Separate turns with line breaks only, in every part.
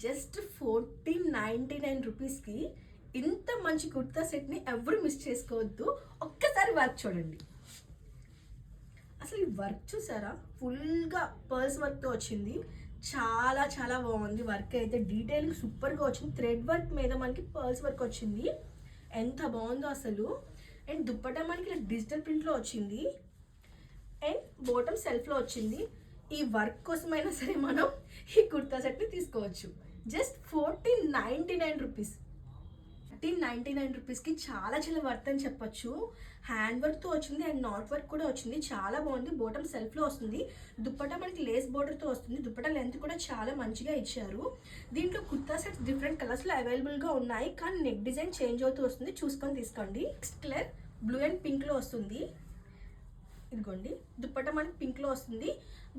Just 1499 రూపీస్కి ఇంత మంచి కుర్తా సెట్ని ఎవరు మిస్ చేసుకోవద్దు. ఒక్కసారి వర్క్ చూడండి. అసలు ఈ వర్క్ చూసారా, ఫుల్గా పర్ల్స్ వర్క్తో వచ్చింది. చాలా చాలా బాగుంది వర్క్ అయితే. డీటెయిలింగ్ సూపర్గా వచ్చింది. థ్రెడ్ వర్క్ మీద మనకి పర్ల్స్ వర్క్ వచ్చింది. ఎంత బాగుందో అసలు. అండ్ దుప్పటా మనకి ఇలా డిజిటల్ ప్రింట్లో వచ్చింది. అండ్ బాటమ్ సెల్ఫ్లో వచ్చింది. ఈ వర్క్ కోసమైనా సరే మనం ఈ కుర్తా సెట్ని తీసుకోవచ్చు. Just 1499 rupees. 1399 రూపీస్కి చాలా చాలా వర్త్ అని చెప్పొచ్చు. హ్యాండ్ వర్క్తో వచ్చింది అండ్ నాట్ వర్క్ కూడా వచ్చింది. చాలా బాగుంది. బాటమ్ సెల్ఫ్లో వస్తుంది. దుప్పటా మనకి లేస్ బోర్డర్తో వస్తుంది. దుప్పటా లెంత్ కూడా చాలా మంచిగా ఇచ్చారు. దీంట్లో కుర్తా సెట్స్ డిఫరెంట్ కలర్స్లో అవైలబుల్గా ఉన్నాయి, కానీ నెక్ డిజైన్ చేంజ్ అవుతూ వస్తుంది. చూసుకొని తీసుకోండి. నెక్స్ట్ కలర్ బ్లూ అండ్ పింక్లో వస్తుంది. ఇదిగోండి, దుప్పటా మనకి పింక్లో వస్తుంది,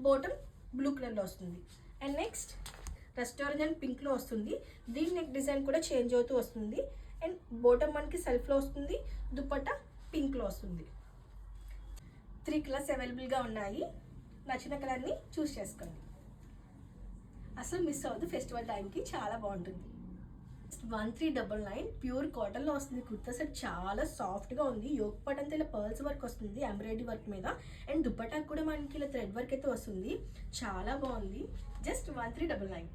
బాటమ్ బ్లూ కలర్లో వస్తుంది. అండ్ నెక్స్ట్ రెస్టారెంట్ అండ్ పింక్లో వస్తుంది. దీని నెక్ డిజైన్ కూడా చేంజ్ అవుతూ వస్తుంది. అండ్ బాటమ్ మనకి సెల్ఫ్లో వస్తుంది, దుప్పటా పింక్లో వస్తుంది. 3 కలర్స్ అవైలబుల్గా ఉన్నాయి. నచ్చిన కలర్ని చూస్ చేసుకోండి. అసలు మిస్ అవ్వద్దు. ఫెస్టివల్ టైంకి చాలా బాగుంటుంది. 1399 ప్యూర్ కాటన్లో వస్తుంది. కుర్తా సెట్ చాలా సాఫ్ట్గా ఉంది. యోక్ పార్ట్ అంతా ఇలా పర్ల్స్ వర్క్ వస్తుంది ఎంబ్రాయిడరీ వర్క్ మీద. అండ్ దుప్పటాకు కూడా మనకి ఇలా థ్రెడ్ వర్క్ అయితే వస్తుంది. చాలా బాగుంది. జస్ట్ 1399.